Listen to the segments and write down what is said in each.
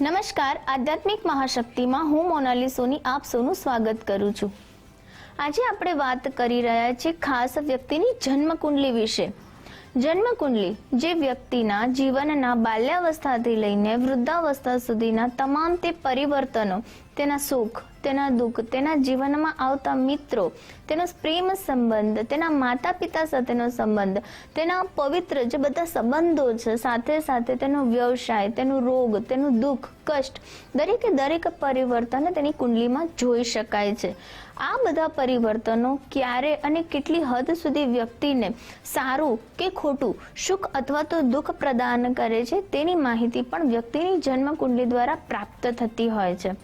નમસ્કાર, આધ્યાત્મિક મહાશક્તિમાં હું મોનાલી સોની આપ સૌનું સ્વાગત કરું છું। આજે આપણે વાત કરી રહ્યા છીએ ખાસ વ્યક્તિની જન્મકુંડલી વિશે। જન્મકુંડલી જે વ્યક્તિના જીવનના બાલ્યાવસ્થાથી લઈને વૃદ્ધાવસ્થા સુધીના તમામ તે પરિવર્તનો, તેના સુખ, તેના દુઃખ, તેના જીવનમાં આવતા મિત્રો, તેનો પ્રેમ સંબંધ, તેના માતા પિતા સાથેનો સંબંધ, તેના પવિત્ર જે બધા સંબંધો છે, સાથે સાથે તેનો વ્યવસાય, તેનો રોગ, તેનું દુઃખ, કષ્ટ, દરેકે દરેક પરિવર્તન તેની કુંડલીમાં જોઈ શકાય છે। આ બધા પરિવર્તનો ક્યારે અને કેટલી હદ સુધી વ્યક્તિને સારું કે ખોટું, સુખ અથવા તો દુઃખ પ્રદાન કરે છે, તેની માહિતી પણ વ્યક્તિની જન્મકુંડલી દ્વારા પ્રાપ્ત થતી હોય છે।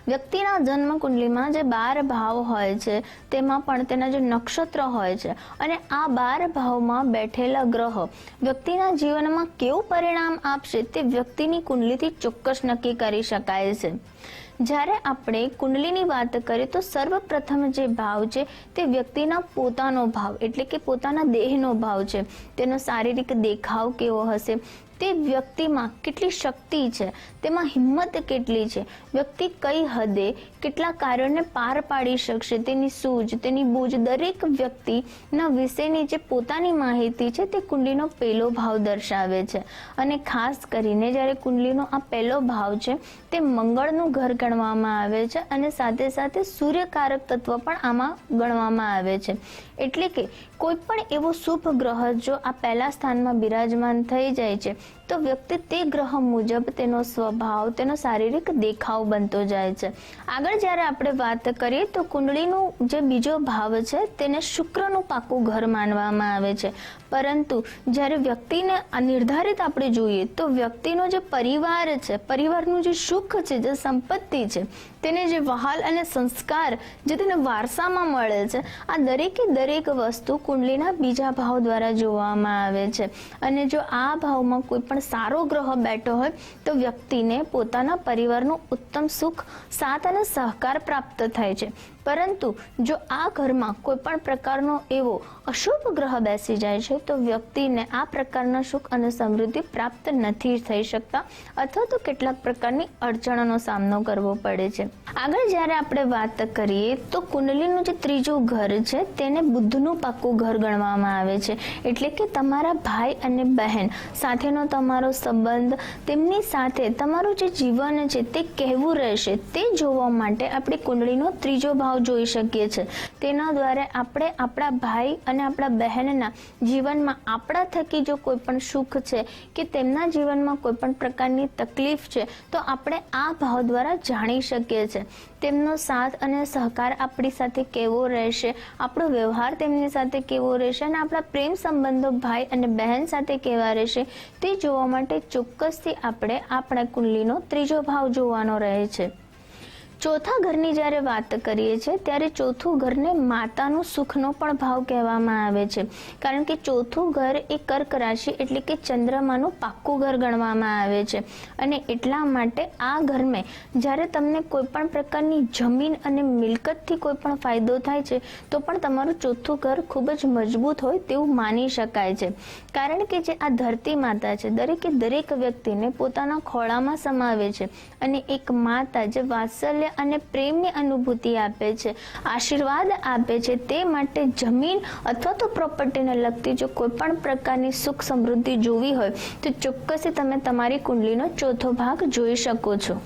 વ્યક્તિના જન્મ કુંડલીમાં જે 12 ભાવ હોય છે તેમાં પણ તેના જે નક્ષત્ર હોય છે અને આ 12 ભાવમાં બેઠેલા ગ્રહ વ્યક્તિના જીવનમાં કેવું પરિણામ આપશે તે વ્યક્તિની કુંડલીથી ચોક્કસ નક્કી કરી શકાય છે। જ્યારે આપણે કુંડલીની વાત કરીએ તો સર્વપ્રથમ જે ભાવ છે તે વ્યક્તિના પોતાનો ભાવ એટલે કે પોતાના દેહનો ભાવ છે। તેનો શારીરિક દેખાવ કેવો હશે, તે વ્યક્તિમાં કેટલી શક્તિ છે, તેમાં હિંમત કેટલી છે, વ્યક્તિ કઈ હદે કેટલા કાર્યોને પાર પાડી શકશે, તેની સૂઝ, તેની બૂઝ, દરેક વ્યક્તિના વિશેની જે પોતાની માહિતી છે તે કુંડલીનો પહેલો ભાવ દર્શાવે છે। અને ખાસ કરીને જ્યારે કુંડલીનો આ પહેલો ભાવ છે તે મંગળનું ઘર ગણવામાં આવે છે અને સાથે સાથે સૂર્યકારક તત્વ પણ આમાં ગણવામાં આવે છે। એટલે કે કોઈ પણ એવો શુભ ગ્રહ જો આ પહેલા સ્થાનમાં બિરાજમાન થઈ જાય છે તો વ્યક્તિ તે ગ્રહ મુજબ તેનો સ્વભાવ, તેનો શારીરિક દેખાવ બનતો જાય છે। આગળ જ્યારે આપણે વાત કરીએ તો કુંડળીનું જે બીજો ભાવ છે તેને શુક્રનું પાકું ઘર માનવામાં આવે છે, પરંતુ જ્યારે વ્યક્તિને નિર્ધારિત આપણે જોઈએ તો વ્યક્તિનો જે પરિવાર છે, પરિવારનું જે સુખ છે, જે સંપત્તિ છે, તેને જે વહાલ અને સંસ્કાર જે તેને વારસામાં મળે છે, આ દરેકે દરેક વસ્તુ કુંડલીના બીજા ભાવ દ્વારા જોવામાં આવે છે। અને જો આ ભાવમાં કોઈ પણ સારો ગ્રહ બેઠો હોય તો વ્યક્તિને પોતાના પરિવારનું ઉત્તમ સુખ, સાથ અને સહકાર પ્રાપ્ત થાય છે। પરંતુ જો આ ઘરમાં કોઈ પણ પ્રકારનો એવો અશુભ ગ્રહ બેસી જાય છે તો વ્યક્તિને આ પ્રકારના સુખ અને સમૃદ્ધિ પ્રાપ્ત નથી થઈ શકતા અથવા તો કેટલાક પ્રકારની અડચણોનો સામનો કરવો પડે છે। આગળ જ્યારે આપણે વાત કરીએ તો કુંડલીનું જે ત્રીજું ઘર છે તેને બુદ્ધનું પાકું ઘર ગણવામાં આવે છે। એટલે કે તમારા ભાઈ અને બહેન સાથેનો તમારો સંબંધ, તેમની સાથે તમારું જે જીવન છે તે કહેવું રહેશે તે જોવા માટે આપણે કુંડલીનો ત્રીજો ભાવ જોઈ શકીએ છીએ। તેના દ્વારા આપણે આપણા ભાઈ અને આપણા બહેનના જીવનમાં આપણા થકી જો કોઈ પણ સુખ છે કે તેમના જીવનમાં કોઈ પણ પ્રકારની તકલીફ છે તો આપણે આ ભાવ દ્વારા જાણી શકીએ છીએ। તેમનો સાથ અને સહકાર આપણી સાથે કેવો રહેશે, આપણો વ્યવહાર તેમની સાથે કેવો રહેશે અને આપણા પ્રેમ સંબંધો ભાઈ અને બહેન સાથે કેવા રહેશે તે જોવા માટે ચોક્કસથી આપણે આપણા કુંડલીનો ત્રીજો ભાવ જોવાનો રહે છે। ચોથા ઘરની જ્યારે વાત કરીએ છીએ ત્યારે ચોથું ઘરને માતાનું સુખનો પણ ભાવ કહેવામાં આવે છે, કારણ કે ચોથું ઘર એ કર્ક રાશિ એટલે કે ચંદ્રમાનું પાક્કું ઘર ગણવામાં આવે છે। અને એટલા માટે આ ઘરમાં જ્યારે તમને કોઈ પણ પ્રકારની જમીન અને મિલકતથી કોઈ પણ ફાયદો થાય છે તો પણ તમારું ચોથું ઘર ખૂબ જ મજબૂત હોય તેવું માની શકાય છે, કારણ કે જે આ ધરતી માતા છે દરેકે દરેક વ્યક્તિને પોતાના ખોળામાં સમાવે છે અને એક માતા જે વાત્સલ્ય અને પ્રેમની અનુભૂતિ આપે છે, આશીર્વાદ આપે છે, તે માટે જમીન અથવા તો પ્રોપર્ટીને લગતી જો કોઈ પણ પ્રકારની સુખ સમૃદ્ધિ જોવી હોય તો ચોક્કસથી તમે તમારી કુંડલીનો ચોથો ભાગ જોઈ શકો છો।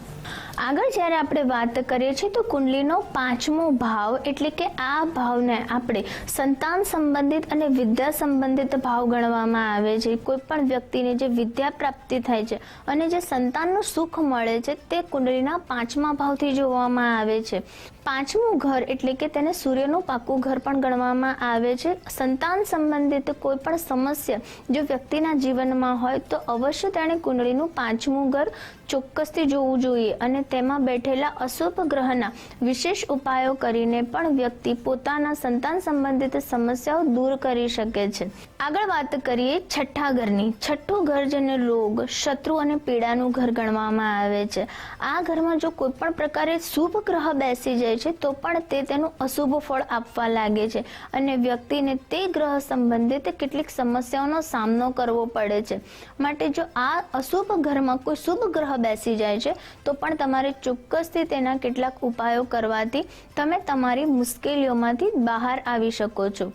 આગળ જ્યારે આપણે વાત કરીએ છીએ તો કુંડલીનો પાંચમો ભાવ એટલે કે આ ભાવને આપણે સંતાન સંબંધિત અને વિદ્યા સંબંધિત ભાવ ગણવામાં આવે છે। કોઈ પણ વ્યક્તિને જે વિદ્યા પ્રાપ્તિ થાય છે અને જે સંતાનનું સુખ મળે છે તે કુંડલીના પાંચમા ભાવથી જોવામાં આવે છે। પાંચમું ઘર એટલે કે તેને સૂર્યનું પાકું ઘર પણ ગણવામાં આવે છે। સંતાન સંબંધિત કોઈ પણ સમસ્યા જો વ્યક્તિના જીવનમાં હોય તો અવશ્ય તેણે કુંડલીનું પાંચમું ઘર ચોક્કસથી જોવું જોઈએ અને તેમાં બેઠેલા અશુભ ગ્રહના વિશેષ ઉપાયો કરીને પણ વ્યક્તિ પોતાના સંતાન સંબંધિત સમસ્યાઓ દૂર કરી શકે છે। આગળ વાત કરીએ છઠ્ઠા ઘરની। છઠ્ઠું ઘર જેને રોગ, શત્રુ અને પીડાનું ઘર ગણવામાં આવે છે। આ ઘરમાં જો કોઈ પણ પ્રકારે શુભ ગ્રહ બેસી જાય છે તો પણ તે તેનું અશુભ ફળ આપવા લાગે છે અને વ્યક્તિને તે ગ્રહ સંબંધિત કેટલીક સમસ્યાઓનો સામનો કરવો પડે છે. માટે જો આ અશુભ ઘરમાં કોઈ શુભ ગ્રહ બેસી જાય છે તો પણ તમારે ચોક્કસથી તેના કેટલાક ઉપાયો કરવાથી તમે તમારી મુશ્કેલીઓમાંથી બહાર આવી શકો છો.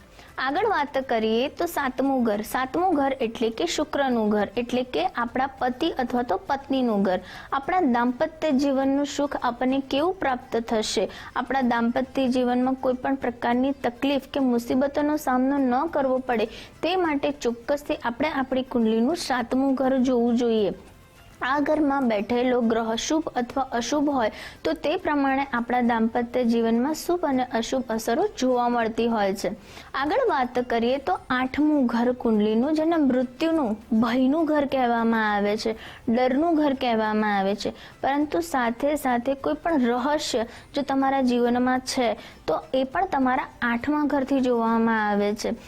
આગળ વાત કરીએ તો સાતમું ઘર એટલે કે શુક્રનું ઘર, એટલે કે આપણા પતિ અથવા તો પત્નીનું ઘર. આપણા દાંપત્ય જીવનનું સુખ આપણને કેવું પ્રાપ્ત થશે, આપણા દાંપત્ય જીવનમાં કોઈ પણ પ્રકારની તકલીફ કે મુસીબતોનો સામનો ન કરવો પડે તે માટે ચોક્કસથી આપણે આપણી કુંડલીનું સાતમું ઘર જોવું જોઈએ. આ ઘરમાં બેઠેલો ગ્રહ શુભ અથવા અશુભ હોય તો તે પ્રમાણે આપણા દાંપત્ય જીવનમાં શુભ અને અશુભ અસરો જોવા મળતી હોય છે. આગળ વાત કરીએ તો આઠમું ઘર કુંડલીનું, જેને મૃત્યુનું, ભયનું ઘર કહેવામાં આવે છે, ડરનું ઘર કહેવામાં આવે છે. પરંતુ સાથે સાથે કોઈ પણ રહસ્ય જો તમારા જીવનમાં છે તો એ પણ તમારા આઠમા ઘરથી જોવામાં આવે છે.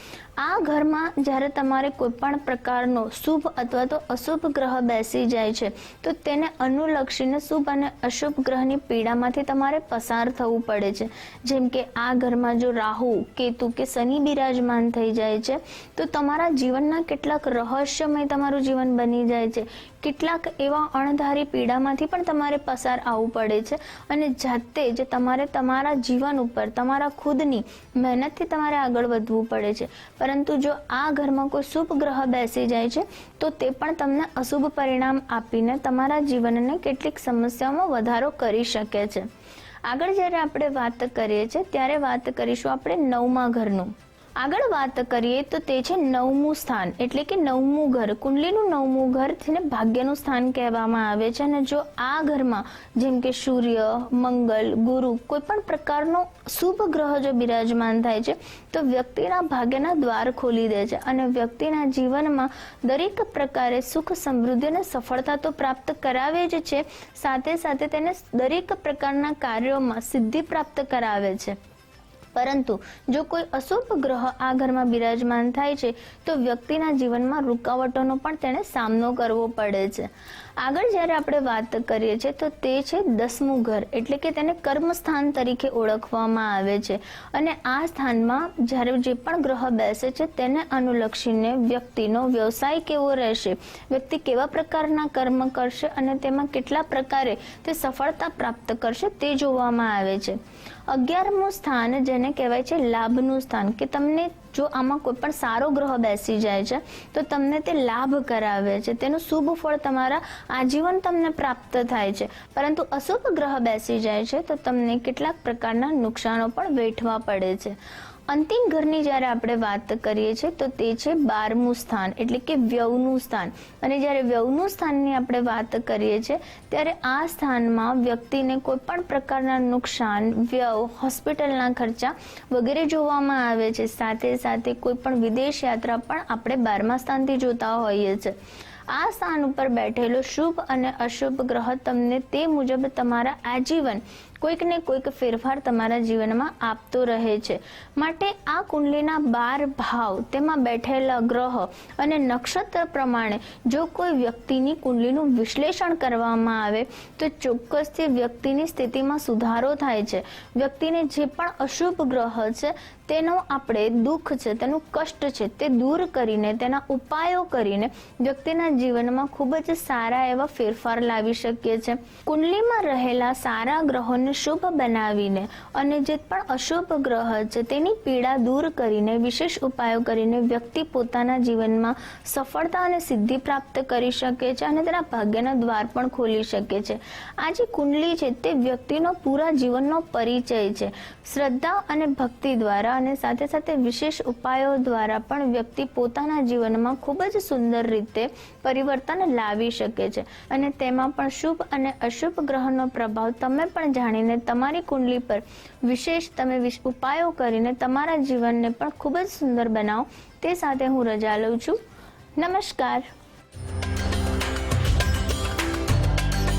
આ ઘરમાં જ્યારે તમારે કોઈ પણ પ્રકારનો શુભ અથવા તો અશુભ ગ્રહ બેસી જાય છે તો તેને અનુલક્ષીને શુભ અને અશુભ ગ્રહની પીડામાંથી તમારે પસાર થવું પડે છે. જેમ કે આ ઘરમાં જો રાહુ, કેતુ કે શનિ બિરાજમાન થઈ જાય છે તો તમારા જીવનના કેટલાક રહસ્યમય તમારું જીવન બની જાય છે. કેટલાક એવા અણધારી પીડામાંથી પણ તમારે પસાર આવવું પડે છે અને જાતે જ તમારે તમારા જીવન ઉપર તમારા ખુદની મહેનતથી તમારે આગળ વધવું પડે છે. પરંતુ જો આ ઘરમાં કોઈ શુભ ગ્રહ બેસી જાય છે તો તે પણ તમને અશુભ પરિણામ આપીને તમારા જીવનને કેટલીક સમસ્યાઓમાં વધારો કરી શકે છે. આગળ જ્યારે આપણે વાત કરીએ છીએ ત્યારે વાત કરીશું આપણે નવમા ઘરનું. આગળ વાત કરીએ તો તે છે નવમું સ્થાન, એટલે કે નવમું ઘર. કુંડલીનું નવમું ઘર તેને ભાગ્યનું સ્થાન કહેવામાં આવે છે અને જો આ ઘરમાં જેમ કે સૂર્ય, મંગળ, ગુરુ કોઈ પણ પ્રકારનો શુભ ગ્રહ જો બિરાજમાન થાય છે તો વ્યક્તિના ભાગ્યના દ્વાર ખોલી દે છે અને વ્યક્તિના જીવનમાં દરેક પ્રકારે સુખ, સમૃદ્ધિ અને સફળતા તો પ્રાપ્ત કરાવે જ છે, સાથે સાથે તેને દરેક પ્રકારના કાર્યોમાં સિદ્ધિ પ્રાપ્ત કરાવે છે. પરંતુ જો કોઈ અશુભ ગ્રહ આ ઘરમાં બિરાજમાન થાય છે તો વ્યક્તિના જીવનમાં રૂકાવટોનો પણ તેને સામનો કરવો પડે છે. આગળ જ્યારે આપણે વાત કરીએ છીએ તો તે છે 10મું ઘર, એટલે કે તેને કર્મસ્થાન તરીકે ઓળખવામાં આવે છે અને આ સ્થાનમાં જ્યારે જે પણ ગ્રહ બેસે છે તેને અનુલક્ષીને વ્યક્તિનો વ્યવસાય કેવો રહેશે, વ્યક્તિ કેવા પ્રકારના કર્મ કરશે અને તેમાં કેટલા પ્રકારે તે સફળતા પ્રાપ્ત કરશે તે જોવામાં આવે છે. 11મું સ્થાન જેને કહેવાય છે લાભનું સ્થાન, કે તમને જો આમાં કોઈ પણ સારો ગ્રહ બેસી જાય છે તો તમને તે લાભ કરાવે છે, તેનું શુભ ફળ તમારા આજીવન તમને પ્રાપ્ત થાય છે. પરંતુ અશુભ ગ્રહ બેસી જાય છે તો તમને કેટલાક પ્રકારના નુકસાનો પણ વેઠવા પડે છે. અંતિમ ઘરની જ્યારે આપણે વાત કરીએ છીએ તો તે છે 12મું સ્થાન, એટલે કે વ્યયનું સ્થાન. અને જ્યારે વ્યયનું સ્થાનની આપણે વાત કરીએ છીએ ત્યારે આ સ્થાનમાં વ્યક્તિને કોઈ પણ પ્રકારના નુકસાન, વ્યય, હોસ્પિટલના ખર્ચા વગેરે જોવામાં આવે છે. સાથે સાથે કોઈ પણ વિદેશ યાત્રા પણ આપણે 12મા સ્થાનથી જોતા હોઈએ છીએ. આ સ્થાન ઉપર બેઠેલો શુભ અને અશુભ ગ્રહ તમને તે મુજબ તમારા આજીવન કોઈક ને કોઈક ફેરફાર તમારા જીવનમાં આપતો રહે છે. માટે આ કુંડલીના 12 ભાવ, તેમાં બેઠેલા ગ્રહ અને નક્ષત્ર પ્રમાણે જો કોઈ વ્યક્તિની કુંડલીનું વિશ્લેષણ કરવામાં આવે તો ચોક્કસથી વ્યક્તિની સ્થિતિમાં સુધારો થાય છે. વ્યક્તિને જે પણ અશુભ ગ્રહ છે તેનો આપણે દુઃખ છે, તેનું કષ્ટ છે તે દૂર કરીને, તેના ઉપાયો કરીને વ્યક્તિના જીવનમાં ખૂબ જ સારા એવા ફેરફાર લાવી શકીએ છીએ. કુંડલીમાં રહેલા સારા ગ્રહોને શુભ બનાવીને અને જે પણ અશુભ ગ્રહ છે તેની પીડા દૂર કરીને, વિશેષ ઉપાયો કરીને વ્યક્તિ પોતાના જીવનમાં સફળતા અને સિદ્ધિ પ્રાપ્ત કરી શકે છે અને તેના ભાગ્યના દ્વાર પણ ખોલી શકે છે. આ જે કુંડલી છે તે વ્યક્તિનો પૂરા જીવનનો પરિચય છે. શ્રદ્ધા અને ભક્તિ દ્વારા અને સાથે સાથે વિશેષ ઉપાયો દ્વારા પણ વ્યક્તિ પોતાના જીવનમાં ખૂબ જ સુંદર રીતે પરિવર્તન લાવી શકે છે અને તેમાં પણ શુભ અને અશુભ ગ્રહનો પ્રભાવ તમે પણ જાણીને તમારી કુંડલી પર વિશેષ તમે ઉપાયો કરીને તમારા જીવનને પણ ખૂબ જ સુંદર બનાવો. તે સાથે હું રજા લઉં છું. નમસ્કાર.